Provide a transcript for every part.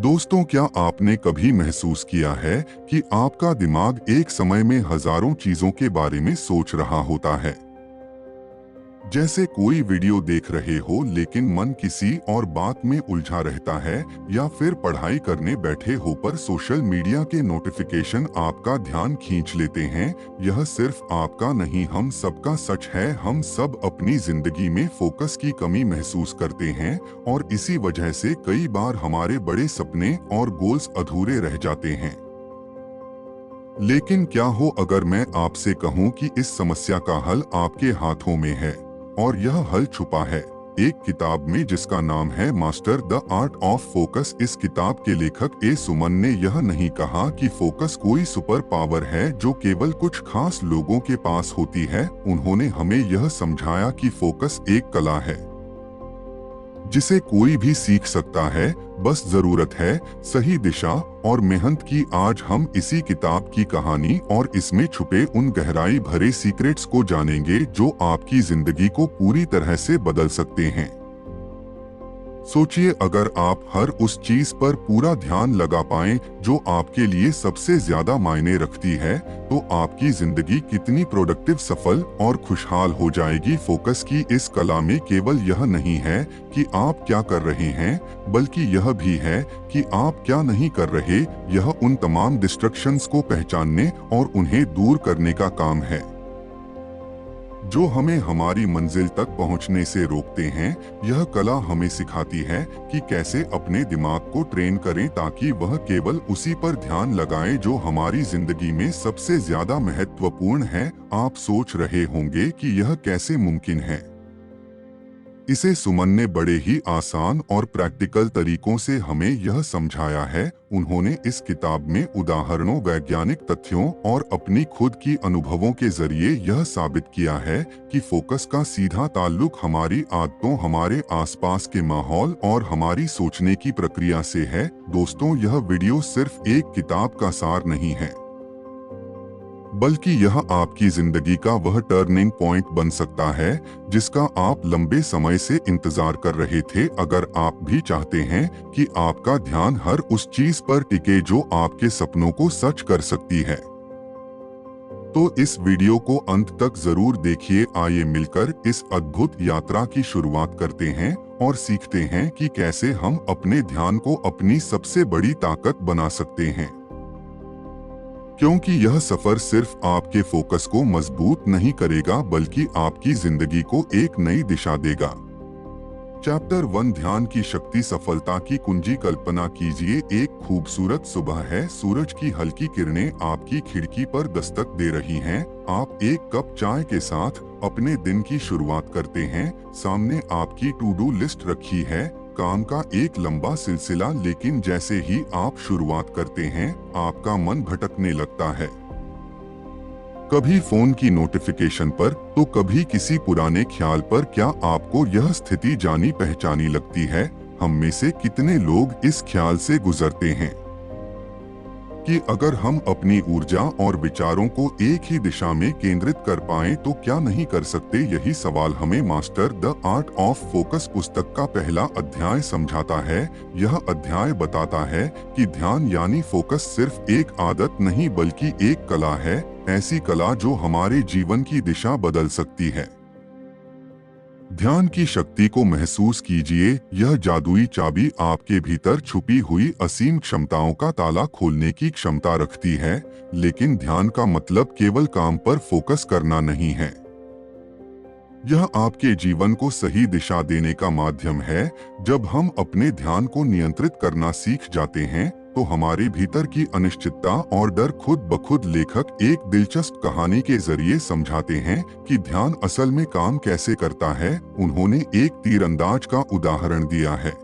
दोस्तों, क्या आपने कभी महसूस किया है कि आपका दिमाग एक समय में हजारों चीजों के बारे में सोच रहा होता है? जैसे कोई वीडियो देख रहे हो लेकिन मन किसी और बात में उलझा रहता है, या फिर पढ़ाई करने बैठे हो पर सोशल मीडिया के नोटिफिकेशन आपका ध्यान खींच लेते हैं। यह सिर्फ आपका नहीं, हम सबका सच है। हम सब अपनी जिंदगी में फोकस की कमी महसूस करते हैं और इसी वजह से कई बार हमारे बड़े सपने और गोल्स अधूरे रह जाते हैं। लेकिन क्या हो अगर मैं आपसे कहूं कि इस समस्या का हल आपके हाथों में है, और यह हल छुपा है एक किताब में जिसका नाम है master the art of focus. इस किताब के लेखक ए सुमन ने यह नहीं कहा कि फोकस कोई सुपर पावर है जो केवल कुछ खास लोगों के पास होती है। उन्होंने हमें यह समझाया कि फोकस एक कला है जिसे कोई भी सीख सकता है, बस जरूरत है सही दिशा और मेहनत की। आज हम इसी किताब की कहानी और इसमें छुपे उन गहराई भरे सीक्रेट्स को जानेंगे जो आपकी जिंदगी को पूरी तरह से बदल सकते हैं। सोचिए, अगर आप हर उस चीज पर पूरा ध्यान लगा पाएं जो आपके लिए सबसे ज्यादा मायने रखती है, तो आपकी जिंदगी कितनी प्रोडक्टिव, सफल और खुशहाल हो जाएगी। फोकस की इस कला में केवल यह नहीं है कि आप क्या कर रहे हैं, बल्कि यह भी है कि आप क्या नहीं कर रहे। यह उन तमाम डिस्ट्रैक्शंस को पहचानने और उन्हें दूर करने का काम है जो हमें हमारी मंजिल तक पहुंचने से रोकते हैं। यह कला हमें सिखाती है कि कैसे अपने दिमाग को ट्रेन करें ताकि वह केवल उसी पर ध्यान लगाए जो हमारी जिंदगी में सबसे ज्यादा महत्वपूर्ण है। आप सोच रहे होंगे कि यह कैसे मुमकिन है। इसे सुमन ने बड़े ही आसान और प्रैक्टिकल तरीकों से हमें यह समझाया है। उन्होंने इस किताब में उदाहरणों, वैज्ञानिक तथ्यों और अपनी खुद की अनुभवों के जरिए यह साबित किया है कि फोकस का सीधा ताल्लुक हमारी आदतों, हमारे आसपास के माहौल और हमारी सोचने की प्रक्रिया से है। दोस्तों, यह वीडियो सिर्फ एक किताब का सार नहीं है, बल्कि यह आपकी जिंदगी का वह टर्निंग पॉइंट बन सकता है जिसका आप लंबे समय से इंतजार कर रहे थे। अगर आप भी चाहते हैं कि आपका ध्यान हर उस चीज पर टिके जो आपके सपनों को सच कर सकती है, तो इस वीडियो को अंत तक जरूर देखिए। आइए मिलकर इस अद्भुत यात्रा की शुरुआत करते हैं और सीखते हैं कि कैसे हम अपने ध्यान को अपनी सबसे बड़ी ताकत बना सकते हैं, क्योंकि यह सफर सिर्फ आपके फोकस को मजबूत नहीं करेगा बल्कि आपकी जिंदगी को एक नई दिशा देगा। चैप्टर 1, ध्यान की शक्ति, सफलता की कुंजी। कल्पना कीजिए, एक खूबसूरत सुबह है। सूरज की हल्की किरणें आपकी खिड़की पर दस्तक दे रही हैं। आप एक कप चाय के साथ अपने दिन की शुरुआत करते हैं। सामने आपकी टू डू लिस्ट रखी है, काम का एक लंबा सिलसिला। लेकिन जैसे ही आप शुरुआत करते हैं, आपका मन भटकने लगता है, कभी फोन की नोटिफिकेशन पर तो कभी किसी पुराने ख्याल पर। क्या आपको यह स्थिति जानी पहचानी लगती है? हम में से कितने लोग इस ख्याल से गुजरते हैं कि अगर हम अपनी ऊर्जा और विचारों को एक ही दिशा में केंद्रित कर पाएं तो क्या नहीं कर सकते? यही सवाल हमें master the art of focus पुस्तक का पहला अध्याय समझाता है। यह अध्याय बताता है कि ध्यान यानी फोकस सिर्फ एक आदत नहीं बल्कि एक कला है, ऐसी कला जो हमारे जीवन की दिशा बदल सकती है। ध्यान की शक्ति को महसूस कीजिए। यह जादुई चाबी आपके भीतर छुपी हुई असीम क्षमताओं का ताला खोलने की क्षमता रखती है। लेकिन ध्यान का मतलब केवल काम पर फोकस करना नहीं है, यह आपके जीवन को सही दिशा देने का माध्यम है। जब हम अपने ध्यान को नियंत्रित करना सीख जाते हैं तो हमारे भीतर की अनिश्चितता और डर खुद ब खुद। लेखक एक दिलचस्प कहानी के जरिए समझाते हैं कि ध्यान असल में काम कैसे करता है। उन्होंने एक तीरंदाज का उदाहरण दिया है।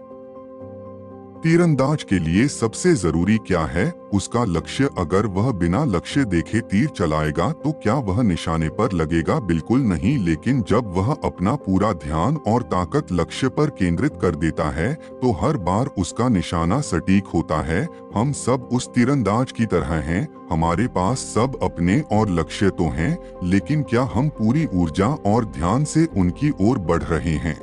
तीरंदाज के लिए सबसे जरूरी क्या है? उसका लक्ष्य। अगर वह बिना लक्ष्य देखे तीर चलाएगा तो क्या वह निशाने पर लगेगा? बिल्कुल नहीं। लेकिन जब वह अपना पूरा ध्यान और ताकत लक्ष्य पर केंद्रित कर देता है तो हर बार उसका निशाना सटीक होता है। हम सब उस तीरंदाज की तरह हैं। हमारे पास सब अपने और लक्ष्य तो हैं, लेकिन क्या हम पूरी ऊर्जा और ध्यान से उनकी ओर बढ़ रहे हैं?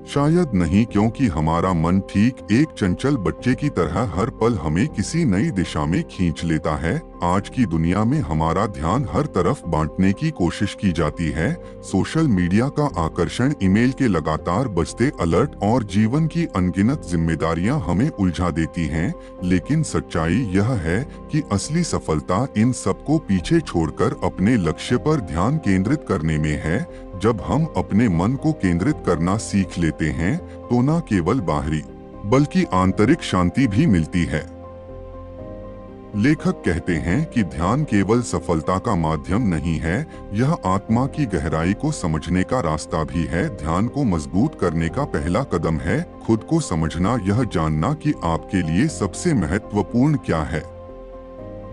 शायद नहीं, क्योंकि हमारा मन ठीक एक चंचल बच्चे की तरह हर पल हमें किसी नई दिशा में खींच लेता है। आज की दुनिया में हमारा ध्यान हर तरफ बांटने की कोशिश की जाती है। सोशल मीडिया का आकर्षण, ईमेल के लगातार बजते अलर्ट और जीवन की अनगिनत जिम्मेदारियां हमें उलझा देती हैं। लेकिन सच्चाई यह है कि असली सफलता इन सबको पीछे छोड़कर अपने लक्ष्य पर ध्यान केंद्रित करने में है। जब हम अपने मन को केंद्रित करना सीख लेते हैं तो न केवल बाहरी बल्कि आंतरिक शांति भी मिलती है। लेखक कहते हैं कि ध्यान केवल सफलता का माध्यम नहीं है, यह आत्मा की गहराई को समझने का रास्ता भी है। ध्यान को मजबूत करने का पहला कदम है खुद को समझना, यह जानना कि आपके लिए सबसे महत्वपूर्ण क्या है।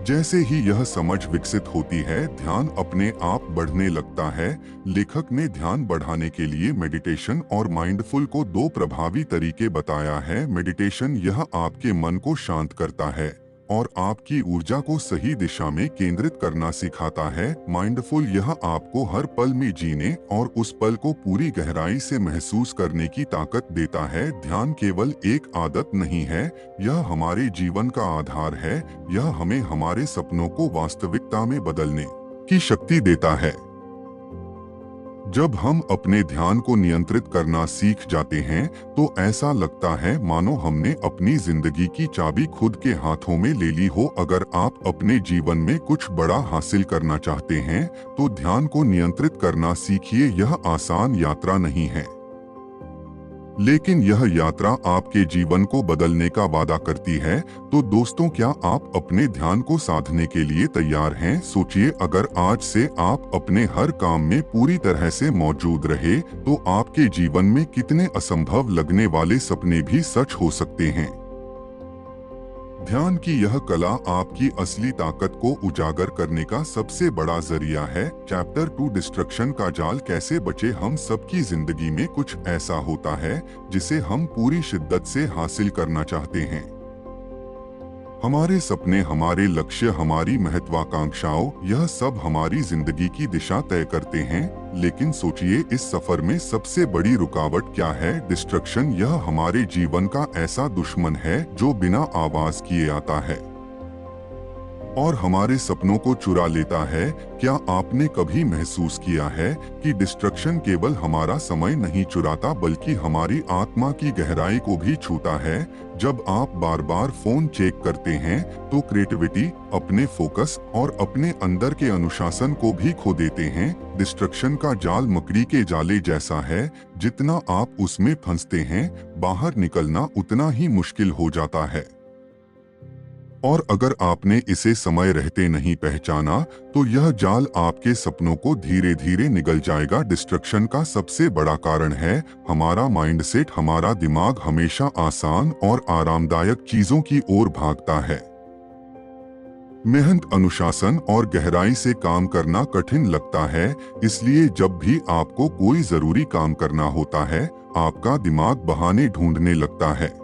जैसे ही यह समझ विकसित होती है, ध्यान अपने आप बढ़ने लगता है। लेखक ने ध्यान बढ़ाने के लिए मेडिटेशन और माइंडफुल को दो प्रभावी तरीके बताया है। मेडिटेशन यह आपके मन को शांत करता है और आपकी ऊर्जा को सही दिशा में केंद्रित करना सिखाता है। माइंडफुल यह आपको हर पल में जीने और उस पल को पूरी गहराई से महसूस करने की ताकत देता है। ध्यान केवल एक आदत नहीं है, यह हमारे जीवन का आधार है। यह हमें हमारे सपनों को वास्तविकता में बदलने की शक्ति देता है। जब हम अपने ध्यान को नियंत्रित करना सीख जाते हैं तो ऐसा लगता है मानो हमने अपनी जिंदगी की चाबी खुद के हाथों में ले ली हो। अगर आप अपने जीवन में कुछ बड़ा हासिल करना चाहते हैं तो ध्यान को नियंत्रित करना सीखिए। यह आसान यात्रा नहीं है, लेकिन यह यात्रा आपके जीवन को बदलने का वादा करती है। तो दोस्तों, क्या आप अपने ध्यान को साधने के लिए तैयार हैं? सोचिए, अगर आज से आप अपने हर काम में पूरी तरह से मौजूद रहे तो आपके जीवन में कितने असंभव लगने वाले सपने भी सच हो सकते हैं। ध्यान की यह कला आपकी असली ताकत को उजागर करने का सबसे बड़ा जरिया है। चैप्टर 2, डिस्ट्रक्शन का जाल, कैसे बचे। हम सबकी जिंदगी में कुछ ऐसा होता है जिसे हम पूरी शिद्दत से हासिल करना चाहते हैं। हमारे सपने, हमारे लक्ष्य, हमारी महत्वाकांक्षाओं, यह सब हमारी जिंदगी की दिशा तय करते हैं। लेकिन सोचिए, इस सफर में सबसे बड़ी रुकावट क्या है? डिस्ट्रक्शन। यह हमारे जीवन का ऐसा दुश्मन है जो बिना आवाज किए आता है और हमारे सपनों को चुरा लेता है। क्या आपने कभी महसूस किया है कि डिस्ट्रक्शन केवल हमारा समय नहीं चुराता बल्कि हमारी आत्मा की गहराई को भी छूता है? जब आप बार बार फोन चेक करते हैं तो क्रिएटिविटी, अपने फोकस और अपने अंदर के अनुशासन को भी खो देते हैं। डिस्ट्रक्शन का जाल मकड़ी के जाले जैसा है, जितना आप उसमें फंसते हैं, बाहर निकलना उतना ही मुश्किल हो जाता है। और अगर आपने इसे समय रहते नहीं पहचाना तो यह जाल आपके सपनों को धीरे धीरे निगल जाएगा। डिस्ट्रक्शन का सबसे बड़ा कारण है हमारा माइंडसेट। हमारा दिमाग हमेशा आसान और आरामदायक चीजों की ओर भागता है। मेहनत, अनुशासन और गहराई से काम करना कठिन लगता है, इसलिए जब भी आपको कोई जरूरी काम करना होता है, आपका दिमाग बहाने ढूंढने लगता है।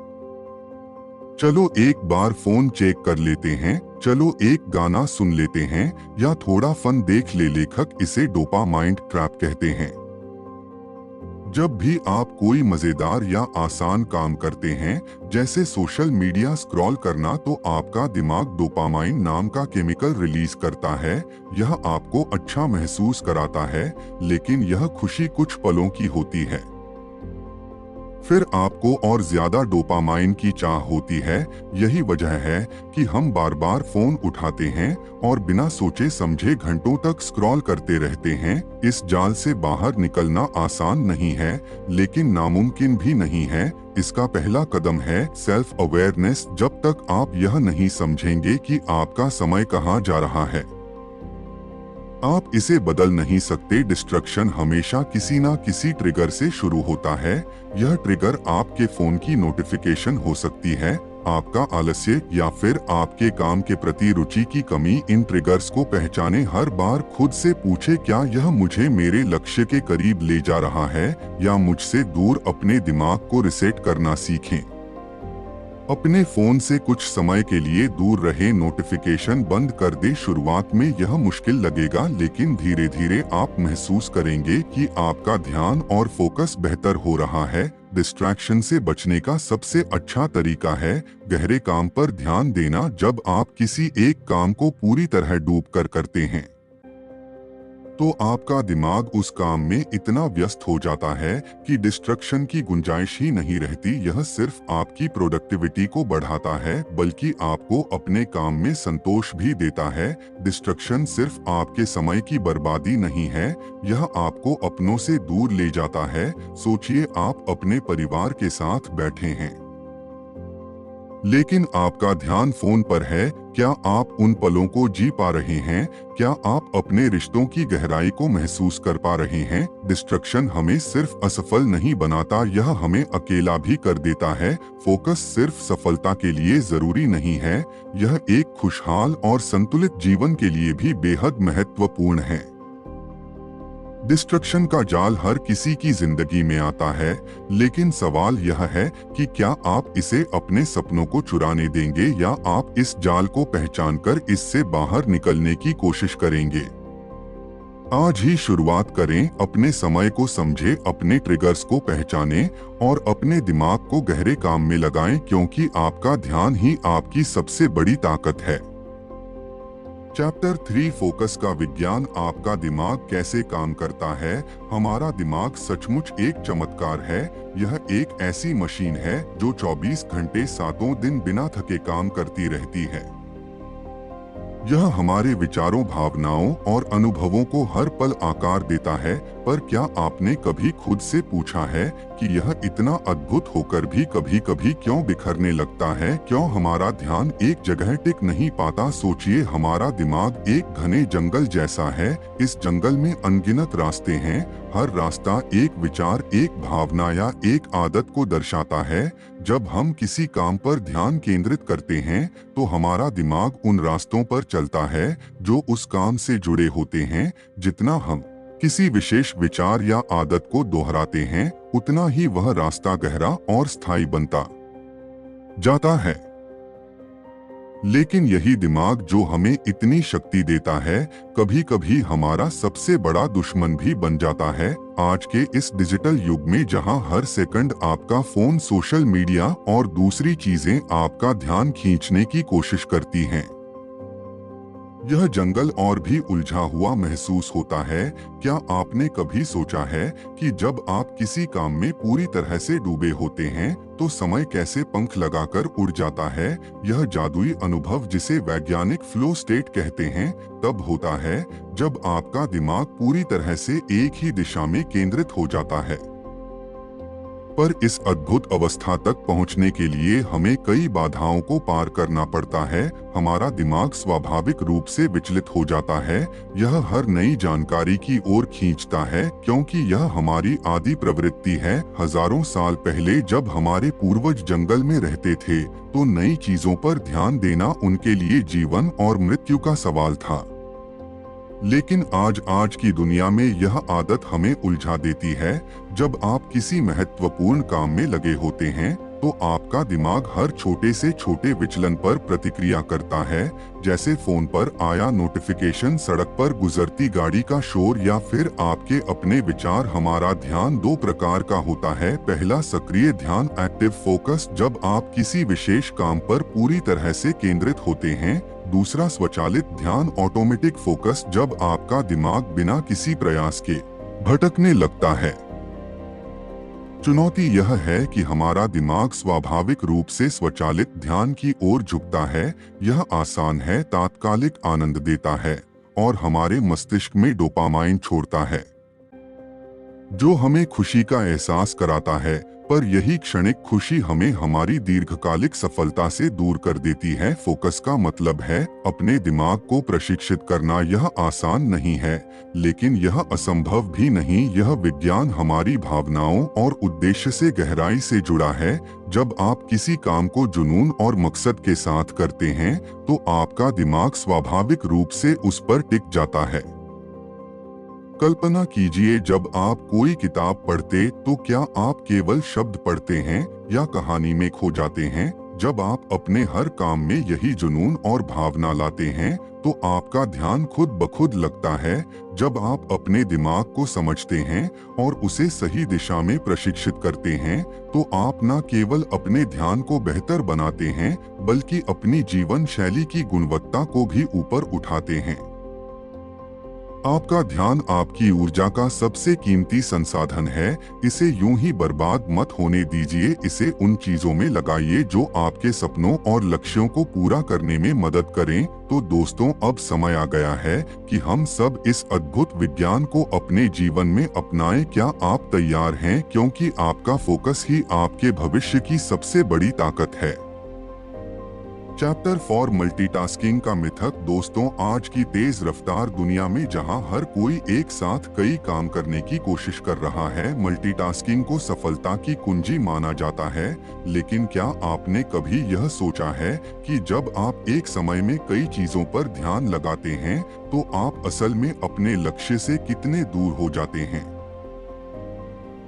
चलो एक बार फोन चेक कर लेते हैं, चलो एक गाना सुन लेते हैं या थोड़ा फन देख ले। लेखक इसे डोपामाइन ट्रैप कहते हैं। जब भी आप कोई मजेदार या आसान काम करते हैं, जैसे सोशल मीडिया स्क्रॉल करना, तो आपका दिमाग डोपामाइन नाम का केमिकल रिलीज करता है। यह आपको अच्छा महसूस कराता है, लेकिन यह खुशी कुछ पलों की होती है। फिर आपको और ज्यादा डोपामाइन की चाह होती है। यही वजह है कि हम बार बार फोन उठाते हैं और बिना सोचे समझे घंटों तक स्क्रॉल करते रहते हैं। इस जाल से बाहर निकलना आसान नहीं है, लेकिन नामुमकिन भी नहीं है। इसका पहला कदम है सेल्फ अवेयरनेस। जब तक आप यह नहीं समझेंगे कि आपका समय कहाँ जा रहा है, आप इसे बदल नहीं सकते। डिस्ट्रक्शन हमेशा किसी ना किसी ट्रिगर से शुरू होता है। यह ट्रिगर आपके फोन की नोटिफिकेशन हो सकती है, आपका आलस्य या फिर आपके काम के प्रति रुचि की कमी। इन ट्रिगर्स को पहचाने, हर बार खुद से पूछे, क्या यह मुझे मेरे लक्ष्य के करीब ले जा रहा है या मुझसे दूर? अपने दिमाग को रिसेट करना सीखें। अपने फोन से कुछ समय के लिए दूर रहे, नोटिफिकेशन बंद कर दे। शुरुआत में यह मुश्किल लगेगा, लेकिन धीरे धीरे आप महसूस करेंगे कि आपका ध्यान और फोकस बेहतर हो रहा है। डिस्ट्रैक्शन से बचने का सबसे अच्छा तरीका है गहरे काम पर ध्यान देना। जब आप किसी एक काम को पूरी तरह डूब कर करते हैं तो आपका दिमाग उस काम में इतना व्यस्त हो जाता है कि डिस्ट्रक्शन की गुंजाइश ही नहीं रहती। यह सिर्फ आपकी प्रोडक्टिविटी को बढ़ाता है बल्कि आपको अपने काम में संतोष भी देता है। डिस्ट्रक्शन सिर्फ आपके समय की बर्बादी नहीं है, यह आपको अपनों से दूर ले जाता है। सोचिए, आप अपने परिवार के साथ बैठे हैं लेकिन आपका ध्यान फोन पर है। क्या आप उन पलों को जी पा रहे हैं? क्या आप अपने रिश्तों की गहराई को महसूस कर पा रहे हैं? डिस्ट्रक्शन हमें सिर्फ असफल नहीं बनाता, यह हमें अकेला भी कर देता है। फोकस सिर्फ सफलता के लिए जरूरी नहीं है, यह एक खुशहाल और संतुलित जीवन के लिए भी बेहद महत्वपूर्ण है। डिस्ट्रक्शन का जाल हर किसी की जिंदगी में आता है, लेकिन सवाल यह है कि क्या आप इसे अपने सपनों को चुराने देंगे या आप इस जाल को पहचानकर इससे बाहर निकलने की कोशिश करेंगे। आज ही शुरुआत करें, अपने समय को समझें, अपने ट्रिगर्स को पहचानें और अपने दिमाग को गहरे काम में लगाएं, क्योंकि आपका ध्यान ही आपकी सबसे बड़ी ताकत है। चैप्टर 3 फोकस का विज्ञान। आपका दिमाग कैसे काम करता है? हमारा दिमाग सचमुच एक चमत्कार है। यह एक ऐसी मशीन है जो 24 घंटे 7 दिन बिना थके काम करती रहती है। यह हमारे विचारों, भावनाओं और अनुभवों को हर पल आकार देता है। पर क्या आपने कभी खुद से पूछा है कि यह इतना अद्भुत होकर भी कभी-कभी क्यों बिखरने लगता है? क्यों हमारा ध्यान एक जगह टिक नहीं पाता? सोचिए, हमारा दिमाग एक घने जंगल जैसा है। इस जंगल में अनगिनत रास्ते हैं। हर रास्ता एक विचार, एक भावना या एक आदत को दर्शाता है। जब हम किसी काम पर ध्यान केंद्रित करते हैं तो हमारा दिमाग उन रास्तों पर चलता है जो उस काम से जुड़े होते हैं। जितना हम किसी विशेष विचार या आदत को दोहराते हैं, उतना ही वह रास्ता गहरा और स्थायी बनता जाता है। लेकिन यही दिमाग जो हमें इतनी शक्ति देता है, कभी कभी हमारा सबसे बड़ा दुश्मन भी बन जाता है। आज के इस डिजिटल युग में जहां हर सेकंड आपका फोन, सोशल मीडिया और दूसरी चीजें आपका ध्यान खींचने की कोशिश करती हैं, यह जंगल और भी उलझा हुआ महसूस होता है। क्या आपने कभी सोचा है कि जब आप किसी काम में पूरी तरह से डूबे होते हैं तो समय कैसे पंख लगाकर उड़ जाता है? यह जादुई अनुभव, जिसे वैज्ञानिक फ्लो स्टेट कहते हैं, तब होता है जब आपका दिमाग पूरी तरह से एक ही दिशा में केंद्रित हो जाता है। पर इस अद्भुत अवस्था तक पहुंचने के लिए हमें कई बाधाओं को पार करना पड़ता है। हमारा दिमाग स्वाभाविक रूप से विचलित हो जाता है। यह हर नई जानकारी की ओर खींचता है क्योंकि यह हमारी आदि प्रवृत्ति है। हजारों साल पहले जब हमारे पूर्वज जंगल में रहते थे तो नई चीजों पर ध्यान देना उनके लिए जीवन और मृत्यु का सवाल था। लेकिन आज की दुनिया में यह आदत हमें उलझा देती है। जब आप किसी महत्वपूर्ण काम में लगे होते हैं तो आपका दिमाग हर छोटे से छोटे विचलन पर प्रतिक्रिया करता है, जैसे फोन पर आया नोटिफिकेशन, सड़क पर गुजरती गाड़ी का शोर या फिर आपके अपने विचार। हमारा ध्यान दो प्रकार का होता है। पहला, सक्रिय ध्यान, एक्टिव फोकस, जब आप किसी विशेष काम पर पूरी तरह से केंद्रित होते हैं। दूसरा, स्वचालित ध्यान, ऑटोमेटिक फोकस, जब आपका दिमाग बिना किसी प्रयास के भटकने लगता है। चुनौती यह है कि हमारा दिमाग स्वाभाविक रूप से स्वचालित ध्यान की ओर झुकता है। यह आसान है, तात्कालिक आनंद देता है और हमारे मस्तिष्क में डोपामाइन छोड़ता है जो हमें खुशी का एहसास कराता है। पर यही क्षणिक खुशी हमें हमारी दीर्घकालिक सफलता से दूर कर देती है। फोकस का मतलब है अपने दिमाग को प्रशिक्षित करना। यह आसान नहीं है, लेकिन यह असंभव भी नहीं। यह विज्ञान हमारी भावनाओं और उद्देश्य से गहराई से जुड़ा है। जब आप किसी काम को जुनून और मकसद के साथ करते हैं तो आपका दिमाग स्वाभाविक रूप से उस पर टिक जाता है। कल्पना कीजिए, जब आप कोई किताब पढ़ते तो क्या आप केवल शब्द पढ़ते हैं या कहानी में खो जाते हैं? जब आप अपने हर काम में यही जुनून और भावना लाते हैं तो आपका ध्यान खुद ब खुद लगता है। जब आप अपने दिमाग को समझते हैं और उसे सही दिशा में प्रशिक्षित करते हैं, तो आप न केवल अपने ध्यान को बेहतर बनाते हैं, बल्कि अपनी जीवन शैली की गुणवत्ता को भी ऊपर उठाते हैं। आपका ध्यान आपकी ऊर्जा का सबसे कीमती संसाधन है। इसे यूं ही बर्बाद मत होने दीजिए। इसे उन चीजों में लगाइए जो आपके सपनों और लक्ष्यों को पूरा करने में मदद करें। तो दोस्तों, अब समय आ गया है कि हम सब इस अद्भुत विज्ञान को अपने जीवन में अपनाएं। क्या आप तैयार हैं? क्योंकि आपका फोकस ही आपके भविष्य की सबसे बड़ी ताकत है। चैप्टर 4 मल्टीटास्किंग का मिथक। दोस्तों, आज की तेज रफ्तार दुनिया में जहां हर कोई एक साथ कई काम करने की कोशिश कर रहा है, मल्टीटास्किंग को सफलता की कुंजी माना जाता है। लेकिन क्या आपने कभी यह सोचा है कि जब आप एक समय में कई चीजों पर ध्यान लगाते हैं, तो आप असल में अपने लक्ष्य से कितने दूर हो जाते हैं?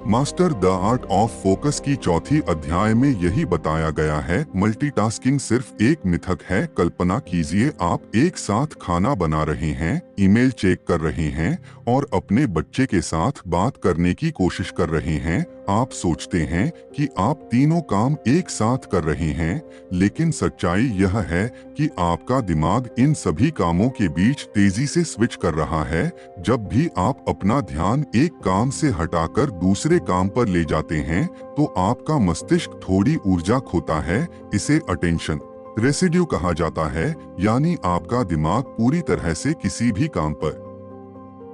Master the art of focus की चौथी अध्याय में यही बताया गया है। मल्टीटास्किंग सिर्फ एक मिथक है। कल्पना कीजिए, आप एक साथ खाना बना रहे हैं, ईमेल चेक कर रहे हैं और अपने बच्चे के साथ बात करने की कोशिश कर रहे हैं। आप सोचते हैं कि आप तीनों काम एक साथ कर रहे हैं, लेकिन सच्चाई यह है कि आपका दिमाग इन सभी कामों के बीच तेजी से स्विच कर रहा है। जब भी आप अपना ध्यान एक काम से हटाकर दूसरे काम पर ले जाते हैं, तो आपका मस्तिष्क थोड़ी ऊर्जा खोता है। इसे अटेंशन रेसिड्यू कहा जाता है, यानी आपका दिमाग पूरी तरह से किसी भी काम पर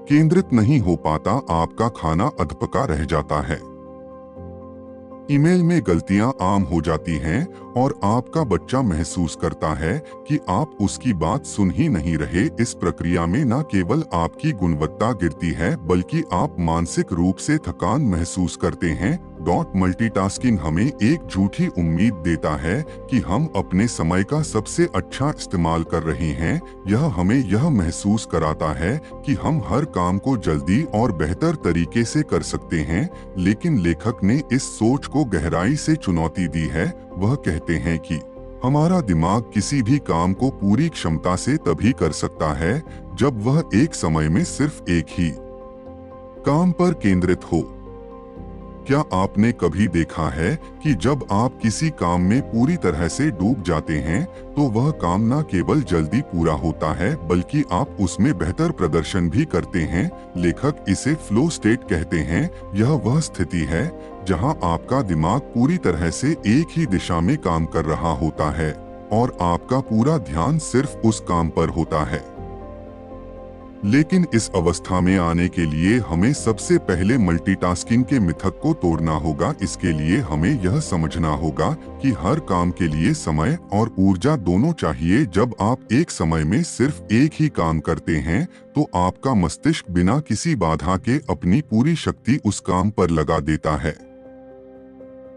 केंद्रित नहीं हो पाता। आपका खाना अधपका रह जाता है, ईमेल में गलतियां आम हो जाती हैं और आपका बच्चा महसूस करता है कि आप उसकी बात सुन ही नहीं रहे। इस प्रक्रिया में न केवल आपकी गुणवत्ता गिरती है, बल्कि आप मानसिक रूप से थकान महसूस करते हैं। मल्टीटास्किंग हमें एक झूठी उम्मीद देता है कि हम अपने समय का सबसे अच्छा इस्तेमाल कर रहे हैं। यह हमें यह महसूस कराता है कि हम हर काम को जल्दी और बेहतर तरीके से कर सकते हैं। लेकिन लेखक ने इस सोच को गहराई से चुनौती दी है। वह कहते हैं कि हमारा दिमाग किसी भी काम को पूरी क्षमता से तभी कर सकता है जब वह एक समय में सिर्फ एक ही काम पर केंद्रित हो। क्या आपने कभी देखा है कि जब आप किसी काम में पूरी तरह से डूब जाते हैं, तो वह काम न केवल जल्दी पूरा होता है, बल्कि आप उसमें बेहतर प्रदर्शन भी करते हैं। लेखक इसे फ्लो स्टेट कहते हैं। यह वह स्थिति है जहां आपका दिमाग पूरी तरह से एक ही दिशा में काम कर रहा होता है और आपका पूरा ध्यान सिर्फ उस काम पर होता है। लेकिन इस अवस्था में आने के लिए हमें सबसे पहले मल्टीटास्किंग के मिथक को तोड़ना होगा। इसके लिए हमें यह समझना होगा कि हर काम के लिए समय और ऊर्जा दोनों चाहिए। जब आप एक समय में सिर्फ एक ही काम करते हैं, तो आपका मस्तिष्क बिना किसी बाधा के अपनी पूरी शक्ति उस काम पर लगा देता है।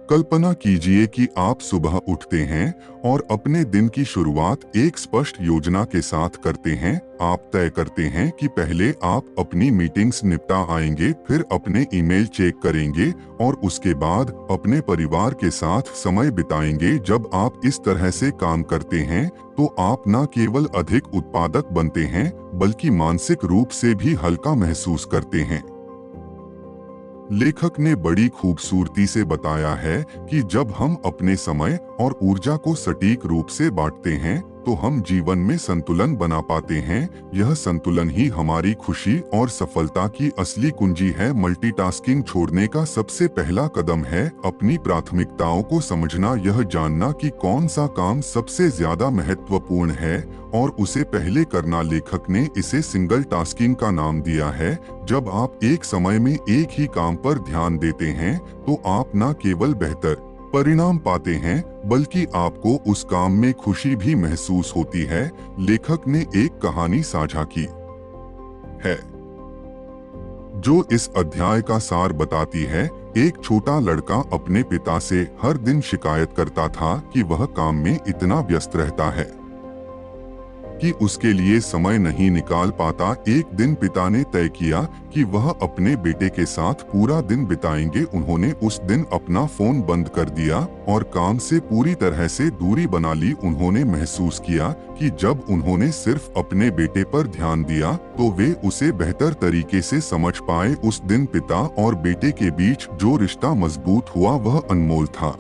कल्पना कीजिए कि आप सुबह उठते हैं और अपने दिन की शुरुआत एक स्पष्ट योजना के साथ करते हैं। आप तय करते हैं कि पहले आप अपनी मीटिंग्स निपटा आएंगे, फिर अपने ईमेल चेक करेंगे और उसके बाद अपने परिवार के साथ समय बिताएंगे। जब आप इस तरह से काम करते हैं, तो आप न केवल अधिक उत्पादक बनते हैं, बल्कि मानसिक रूप से भी हल्का महसूस करते हैं। लेखक ने बड़ी खूबसूरती से बताया है कि जब हम अपने समय और ऊर्जा को सटीक रूप से बांटते हैं, तो हम जीवन में संतुलन बना पाते हैं। यह संतुलन ही हमारी खुशी और सफलता की असली कुंजी है। मल्टीटास्किंग छोड़ने का सबसे पहला कदम है अपनी प्राथमिकताओं को समझना। यह जानना कि कौन सा काम सबसे ज्यादा महत्वपूर्ण है और उसे पहले करना। लेखक ने इसे सिंगल टास्किंग का नाम दिया है। जब आप एक समय में एक ही काम पर ध्यान देते हैं, तो आप न केवल बेहतर परिणाम पाते हैं, बल्कि आपको उस काम में खुशी भी महसूस होती है। लेखक ने एक कहानी साझा की है जो इस अध्याय का सार बताती है। एक छोटा लड़का अपने पिता से हर दिन शिकायत करता था कि वह काम में इतना व्यस्त रहता है कि उसके लिए समय नहीं निकाल पाता। एक दिन पिता ने तय किया कि वह अपने बेटे के साथ पूरा दिन बिताएंगे। उन्होंने उस दिन अपना फोन बंद कर दिया और काम से पूरी तरह से दूरी बना ली। उन्होंने महसूस किया कि जब उन्होंने सिर्फ अपने बेटे पर ध्यान दिया तो वे उसे बेहतर तरीके से समझ पाए। उस दिन पिता और बेटे के बीच जो रिश्ता मजबूत हुआ वह अनमोल था।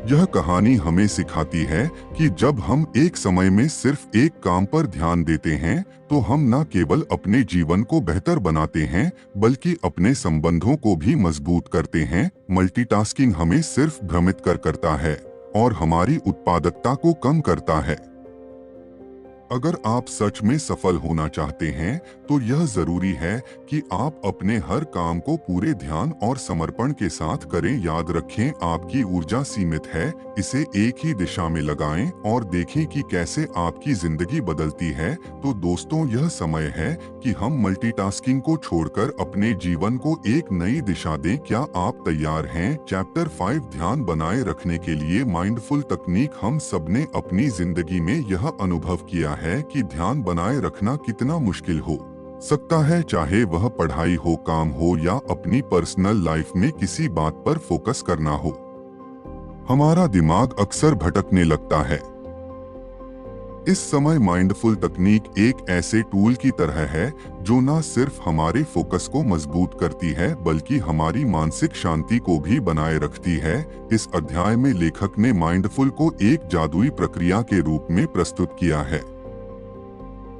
यह कहानी हमें सिखाती है कि जब हम एक समय में सिर्फ एक काम पर ध्यान देते हैं तो हम न केवल अपने जीवन को बेहतर बनाते हैं बल्कि अपने संबंधों को भी मजबूत करते हैं। मल्टीटास्किंग हमें सिर्फ भ्रमित करता है और हमारी उत्पादकता को कम करता है। अगर आप सच में सफल होना चाहते हैं तो यह जरूरी है कि आप अपने हर काम को पूरे ध्यान और समर्पण के साथ करें। याद रखें, आपकी ऊर्जा सीमित है, इसे एक ही दिशा में लगाएं और देखें कि कैसे आपकी जिंदगी बदलती है। तो दोस्तों, यह समय है कि हम मल्टीटास्किंग को छोड़कर अपने जीवन को एक नई दिशा दें। क्या आप तैयार हैं? चैप्टर 5, ध्यान बनाए रखने के लिए माइंडफुल तकनीक। हम सबने अपनी जिंदगी में यह अनुभव किया है कि ध्यान बनाए रखना कितना मुश्किल हो सकता है, चाहे वह पढ़ाई हो, काम हो या अपनी पर्सनल लाइफ में किसी बात पर फोकस करना हो। हमारा दिमाग अक्सर भटकने लगता है। इस समय माइंडफुल तकनीक एक ऐसे टूल की तरह है जो न सिर्फ हमारे फोकस को मजबूत करती है बल्कि हमारी मानसिक शांति को भी बनाए रखती है। इस अध्याय में लेखक ने माइंडफुल को एक जादुई प्रक्रिया के रूप में प्रस्तुत किया है।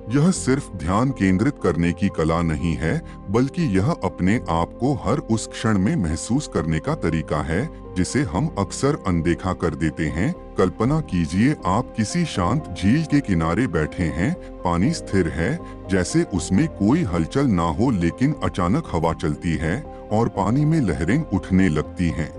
यह सिर्फ ध्यान केंद्रित करने की कला नहीं है बल्कि यह अपने आप को हर उस क्षण में महसूस करने का तरीका है जिसे हम अक्सर अनदेखा कर देते हैं। कल्पना कीजिए, आप किसी शांत झील के किनारे बैठे हैं। पानी स्थिर है, जैसे उसमें कोई हलचल ना हो, लेकिन अचानक हवा चलती है और पानी में लहरें उठने लगती हैं।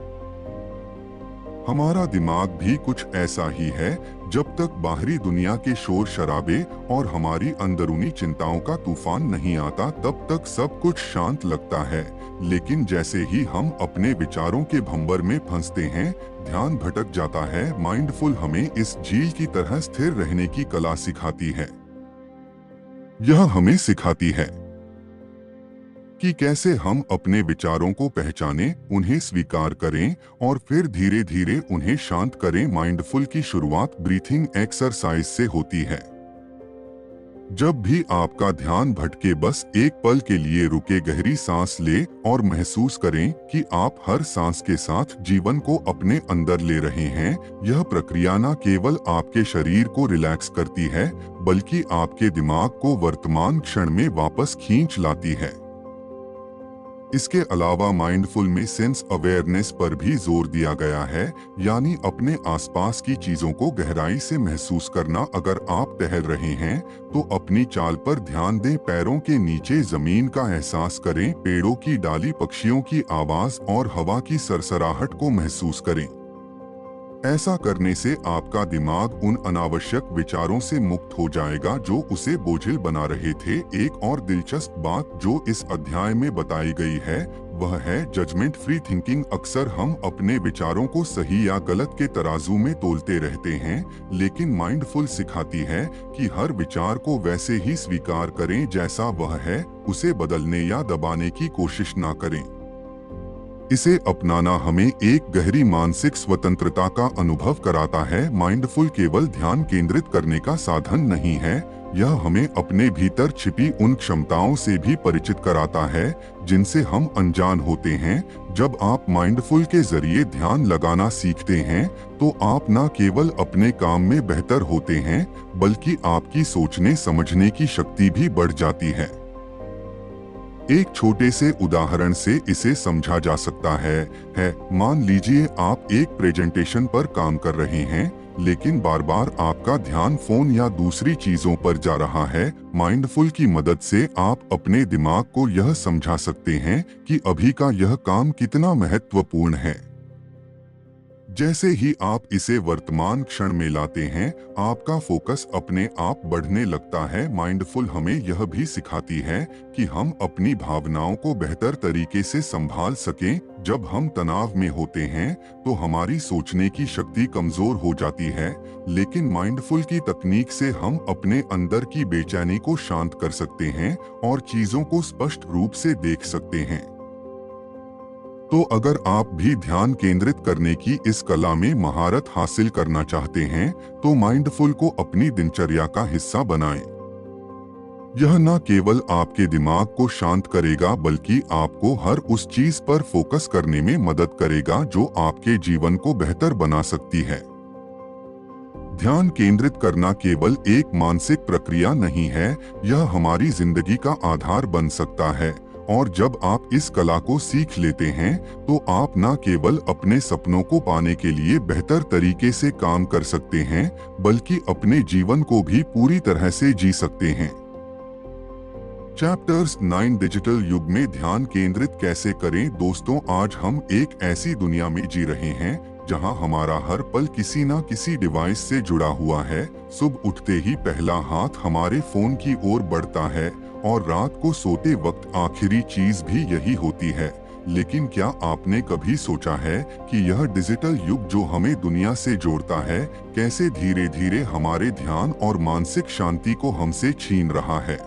हमारा दिमाग भी कुछ ऐसा ही है। जब तक बाहरी दुनिया के शोर शराबे और हमारी अंदरूनी चिंताओं का तूफान नहीं आता तब तक सब कुछ शांत लगता है। लेकिन जैसे ही हम अपने विचारों के भंवर में फंसते हैं, ध्यान भटक जाता है। माइंडफुल हमें इस झील की तरह स्थिर रहने की कला सिखाती है। यह हमें सिखाती है कि कैसे हम अपने विचारों को पहचानें, उन्हें स्वीकार करें और फिर धीरे धीरे उन्हें शांत करें। माइंडफुल की शुरुआत ब्रीथिंग एक्सरसाइज से होती है। जब भी आपका ध्यान भटके, बस एक पल के लिए रुके, गहरी सांस ले और महसूस करें कि आप हर सांस के साथ जीवन को अपने अंदर ले रहे हैं। यह प्रक्रिया न केवल आपके शरीर को रिलैक्स करती है बल्कि आपके दिमाग को वर्तमान क्षण में वापस खींच लाती है। इसके अलावा माइंडफुल में सेंस अवेयरनेस पर भी जोर दिया गया है, यानी अपने आसपास की चीजों को गहराई से महसूस करना। अगर आप टहल रहे हैं तो अपनी चाल पर ध्यान दें, पैरों के नीचे जमीन का एहसास करें, पेड़ों की डाली, पक्षियों की आवाज और हवा की सरसराहट को महसूस करें। ऐसा करने से आपका दिमाग उन अनावश्यक विचारों से मुक्त हो जाएगा जो उसे बोझिल बना रहे थे। एक और दिलचस्प बात जो इस अध्याय में बताई गई है वह है जजमेंट फ्री थिंकिंग। अक्सर हम अपने विचारों को सही या गलत के तराजू में तोलते रहते हैं, लेकिन माइंडफुल सिखाती है कि हर विचार को वैसे ही स्वीकार करें जैसा वह है, उसे बदलने या दबाने की कोशिश ना करें। इसे अपनाना हमें एक गहरी मानसिक स्वतंत्रता का अनुभव कराता है। माइंडफुल केवल ध्यान केंद्रित करने का साधन नहीं है, यह हमें अपने भीतर छिपी उन क्षमताओं से भी परिचित कराता है जिनसे हम अनजान होते हैं। जब आप माइंडफुल के जरिए ध्यान लगाना सीखते हैं तो आप न केवल अपने काम में बेहतर होते हैं बल्कि आपकी सोचने समझने की शक्ति भी बढ़ जाती है। एक छोटे से उदाहरण से इसे समझा जा सकता है। मान लीजिए आप एक प्रेजेंटेशन पर काम कर रहे हैं लेकिन बार बार आपका ध्यान फोन या दूसरी चीजों पर जा रहा है। माइंडफुल की मदद से आप अपने दिमाग को यह समझा सकते हैं कि अभी का यह काम कितना महत्वपूर्ण है। जैसे ही आप इसे वर्तमान क्षण में लाते हैं, आपका फोकस अपने आप बढ़ने लगता है। माइंडफुल हमें यह भी सिखाती है कि हम अपनी भावनाओं को बेहतर तरीके से संभाल सकें। जब हम तनाव में होते हैं तो हमारी सोचने की शक्ति कमजोर हो जाती है। लेकिन माइंडफुल की तकनीक से हम अपने अंदर की बेचैनी को शांत कर सकते हैं और चीजों को स्पष्ट रूप से देख सकते हैं। तो अगर आप भी ध्यान केंद्रित करने की इस कला में महारत हासिल करना चाहते हैं, तो माइंडफुल को अपनी दिनचर्या का हिस्सा बनाएं। यह न केवल आपके दिमाग को शांत करेगा, बल्कि आपको हर उस चीज पर फोकस करने में मदद करेगा जो आपके जीवन को बेहतर बना सकती है। ध्यान केंद्रित करना केवल एक मानसिक प्रक्रिया नहीं है, यह हमारी जिंदगी का आधार बन सकता है। और जब आप इस कला को सीख लेते हैं, तो आप न केवल अपने सपनों को पाने के लिए बेहतर तरीके से काम कर सकते हैं, बल्कि अपने जीवन को भी पूरी तरह से जी सकते हैं। चैप्टर्स 9 डिजिटल युग में ध्यान केंद्रित कैसे करें। दोस्तों, आज हम एक ऐसी दुनिया में जी रहे हैं जहां हमारा हर पल किसी न किसी डिवाइस से जुड़ा हुआ है। सुबह उठते ही पहला हाथ हमारे फोन की ओर बढ़ता है और रात को सोते वक्त आखिरी चीज भी यही होती है। लेकिन क्या आपने कभी सोचा है कि यह डिजिटल युग जो हमें दुनिया से जोड़ता है, कैसे धीरे धीरे हमारे ध्यान और मानसिक शांति को हमसे छीन रहा है।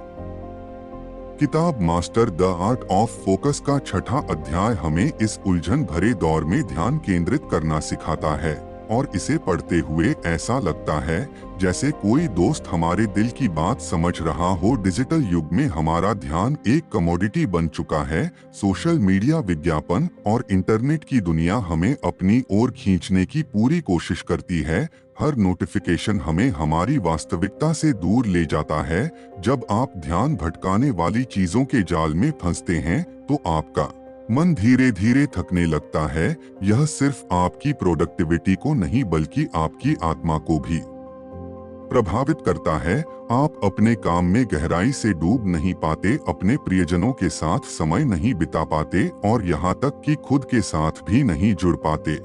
किताब master the art of focus का 6वां अध्याय हमें इस उलझन भरे दौर में ध्यान केंद्रित करना सिखाता है, और इसे पढ़ते हुए ऐसा लगता है जैसे कोई दोस्त हमारे दिल की बात समझ रहा हो। डिजिटल युग में हमारा ध्यान एक कमोडिटी बन चुका है। सोशल मीडिया, विज्ञापन और इंटरनेट की दुनिया हमें अपनी ओर खींचने की पूरी कोशिश करती है। हर नोटिफिकेशन हमें हमारी वास्तविकता से दूर ले जाता है। जब आप ध्यान भटकाने वाली चीजों के जाल में फंसते हैं, तो आपका मन धीरे धीरे थकने लगता है। यह सिर्फ आपकी प्रोडक्टिविटी को नहीं, बल्कि आपकी आत्मा को भी प्रभावित करता है। आप अपने काम में गहराई से डूब नहीं पाते, अपने प्रियजनों के साथ समय नहीं बिता पाते और यहाँ तक कि खुद के साथ भी नहीं जुड़ पाते।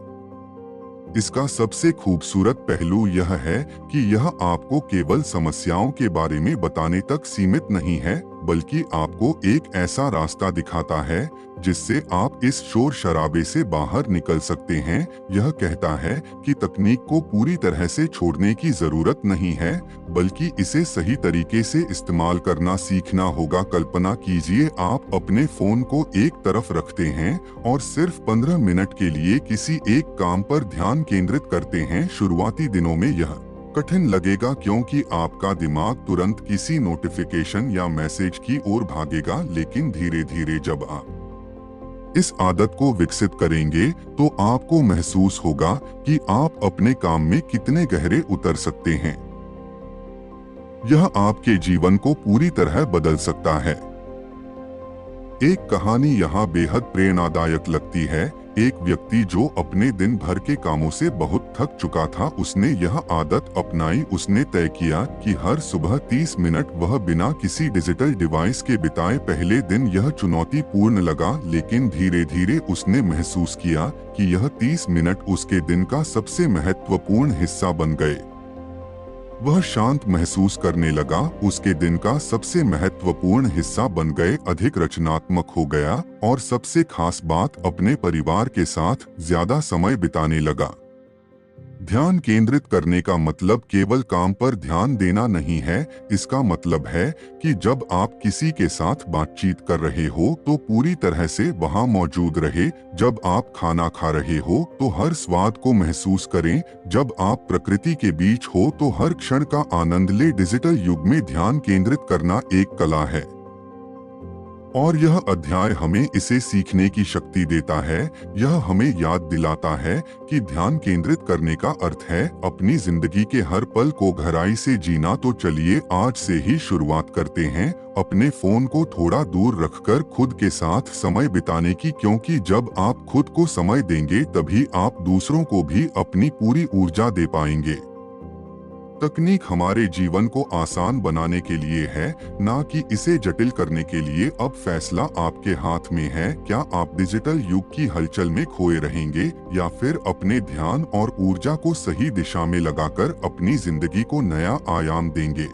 इसका सबसे खूबसूरत पहलू यह है कि यह आपको केवल समस्याओं के बारे में बताने तक सीमित नहीं है, बल्कि आपको एक ऐसा रास्ता दिखाता है जिससे आप इस शोर शराबे से बाहर निकल सकते हैं। यह कहता है कि तकनीक को पूरी तरह से छोड़ने की जरूरत नहीं है, बल्कि इसे सही तरीके से इस्तेमाल करना सीखना होगा। कल्पना कीजिए, आप अपने फोन को एक तरफ रखते हैं और सिर्फ 15 मिनट के लिए किसी एक काम पर ध्यान केंद्रित करते हैं। शुरुआती दिनों में यह कठिन लगेगा, क्योंकि आपका दिमाग तुरंत किसी नोटिफिकेशन या मैसेज की ओर भागेगा। लेकिन धीरे धीरे जब आप इस आदत को विकसित करेंगे, तो आपको महसूस होगा कि आप अपने काम में कितने गहरे उतर सकते हैं। यह आपके जीवन को पूरी तरह बदल सकता है। एक कहानी यहाँ बेहद प्रेरणादायक लगती है। एक व्यक्ति जो अपने दिन भर के कामों से बहुत थक चुका था, उसने यह आदत अपनाई। उसने तय किया कि हर सुबह 30 मिनट वह बिना किसी डिजिटल डिवाइस के बिताए। पहले दिन यह चुनौतीपूर्ण लगा, लेकिन धीरे धीरे उसने महसूस किया कि यह 30 मिनट उसके दिन का सबसे महत्वपूर्ण हिस्सा बन गए। वह शांत महसूस करने लगा, उसके दिन का सबसे महत्वपूर्ण हिस्सा बन गए, अधिक रचनात्मक हो गया और सबसे खास बात, अपने परिवार के साथ ज्यादा समय बिताने लगा। ध्यान केंद्रित करने का मतलब केवल काम पर ध्यान देना नहीं है। इसका मतलब है कि जब आप किसी के साथ बातचीत कर रहे हो, तो पूरी तरह से वहां मौजूद रहे। जब आप खाना खा रहे हो, तो हर स्वाद को महसूस करें। जब आप प्रकृति के बीच हो, तो हर क्षण का आनंद ले। डिजिटल युग में ध्यान केंद्रित करना एक कला है, और यह अध्याय हमें इसे सीखने की शक्ति देता है। यह हमें याद दिलाता है कि ध्यान केंद्रित करने का अर्थ है अपनी जिंदगी के हर पल को गहराई से जीना। तो चलिए आज से ही शुरुआत करते हैं, अपने फोन को थोड़ा दूर रखकर खुद के साथ समय बिताने की, क्योंकि जब आप खुद को समय देंगे, तभी आप दूसरों को भी अपनी पूरी ऊर्जा दे पाएंगे। तकनीक हमारे जीवन को आसान बनाने के लिए है, ना कि इसे जटिल करने के लिए। अब फैसला आपके हाथ में है। क्या आप डिजिटल युग की हलचल में खोए रहेंगे, या फिर अपने ध्यान और ऊर्जा को सही दिशा में लगाकर अपनी जिंदगी को नया आयाम देंगे।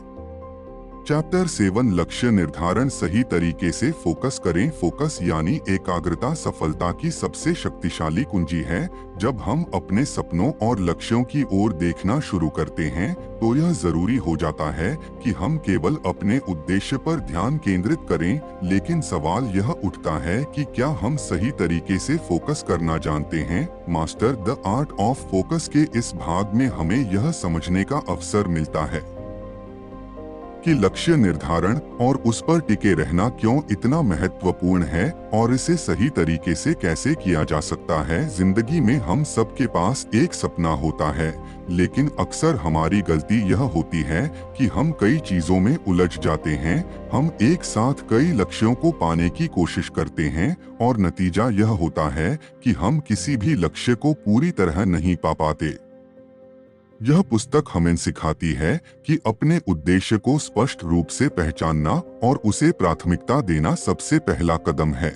चैप्टर 7 लक्ष्य निर्धारण सही तरीके से फोकस करें। फोकस यानी एकाग्रता सफलता की सबसे शक्तिशाली कुंजी है। जब हम अपने सपनों और लक्ष्यों की ओर देखना शुरू करते हैं तो यह जरूरी हो जाता है कि हम केवल अपने उद्देश्य पर ध्यान केंद्रित करें। लेकिन सवाल यह उठता है कि क्या हम सही तरीके से फोकस करना जानते हैं? Master the art of focus के इस भाग में हमें यह समझने का अवसर मिलता है कि लक्ष्य निर्धारण और उस पर टिके रहना क्यों इतना महत्वपूर्ण है और इसे सही तरीके से कैसे किया जा सकता है। जिंदगी में हम सबके पास एक सपना होता है, लेकिन अक्सर हमारी गलती यह होती है कि हम कई चीजों में उलझ जाते हैं। हम एक साथ कई लक्ष्यों को पाने की कोशिश करते हैं और नतीजा यह होता है कि हम किसी भी लक्ष्य को पूरी तरह नहीं पा पाते। यह पुस्तक हमें सिखाती है कि अपने उद्देश्य को स्पष्ट रूप से पहचानना और उसे प्राथमिकता देना सबसे पहला कदम है।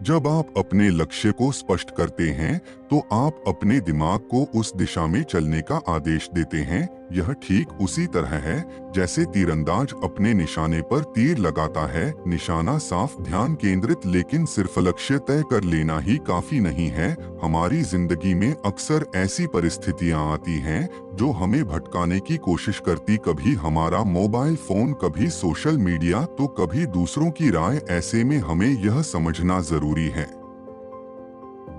जब आप अपने लक्ष्य को स्पष्ट करते हैं तो आप अपने दिमाग को उस दिशा में चलने का आदेश देते हैं। यह ठीक उसी तरह है जैसे तीरंदाज अपने निशाने पर तीर लगाता है। निशाना साफ, ध्यान केंद्रित, लेकिन सिर्फ लक्ष्य तय कर लेना ही काफी नहीं है। हमारी जिंदगी में अक्सर ऐसी परिस्थितियां आती हैं जो हमें भटकाने की कोशिश करती। कभी हमारा मोबाइल फोन, कभी सोशल मीडिया, तो कभी दूसरों की राय। ऐसे में हमें यह समझना जरूरी है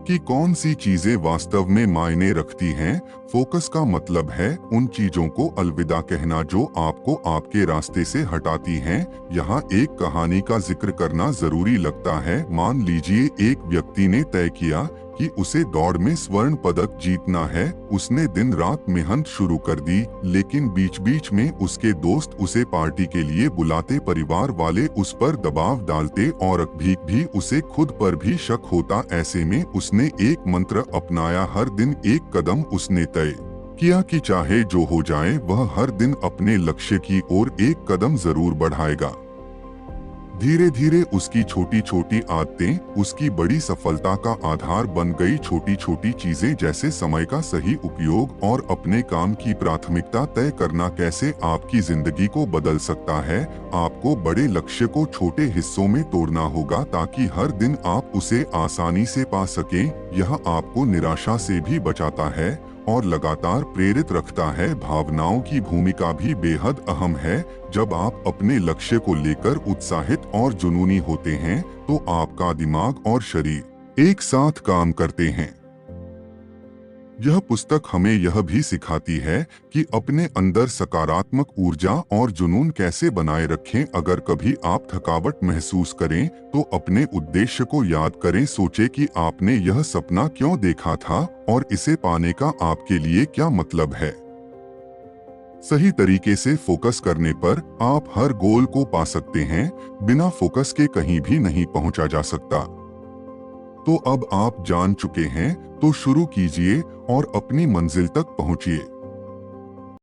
कि कौन सी चीजें वास्तव में मायने रखती हैं। फोकस का मतलब है उन चीजों को अलविदा कहना जो आपको आपके रास्ते से हटाती हैं। यहाँ एक कहानी का जिक्र करना जरूरी लगता है। मान लीजिए एक व्यक्ति ने तय किया कि उसे दौड़ में स्वर्ण पदक जीतना है। उसने दिन रात मेहनत शुरू कर दी, लेकिन बीच बीच में उसके दोस्त उसे पार्टी के लिए बुलाते, परिवार वाले उस पर दबाव डालते और भी उसे खुद पर भी शक होता। ऐसे में उसने एक मंत्र अपनाया। हर दिन एक कदम उसने तय किया कि चाहे जो हो जाए वह हर दिन अपने लक्ष्य की ओर एक कदम जरूर बढ़ाएगा। धीरे धीरे उसकी छोटी छोटी आदतें उसकी बड़ी सफलता का आधार बन गई। छोटी छोटी चीजें जैसे समय का सही उपयोग और अपने काम की प्राथमिकता तय करना कैसे आपकी जिंदगी को बदल सकता है। आपको बड़े लक्ष्य को छोटे हिस्सों में तोड़ना होगा ताकि हर दिन आप उसे आसानी से पा सकें। यह आपको निराशा से भी बचाता है और लगातार प्रेरित रखता है। भावनाओं की भूमिका भी बेहद अहम है। जब आप अपने लक्ष्य को लेकर उत्साहित और जुनूनी होते हैं तो आपका दिमाग और शरीर एक साथ काम करते हैं। यह पुस्तक हमें यह भी सिखाती है कि अपने अंदर सकारात्मक ऊर्जा और जुनून कैसे बनाए रखें। अगर कभी आप थकावट महसूस करें तो अपने उद्देश्य को याद करें। सोचें कि आपने यह सपना क्यों देखा था और इसे पाने का आपके लिए क्या मतलब है। सही तरीके से फोकस करने पर आप हर गोल को पा सकते हैं। बिना फोकस के कहीं भी नहीं पहुंचा जा सकता। तो अब आप जान चुके हैं, तो शुरू कीजिए और अपनी मंजिल तक पहुंचिए।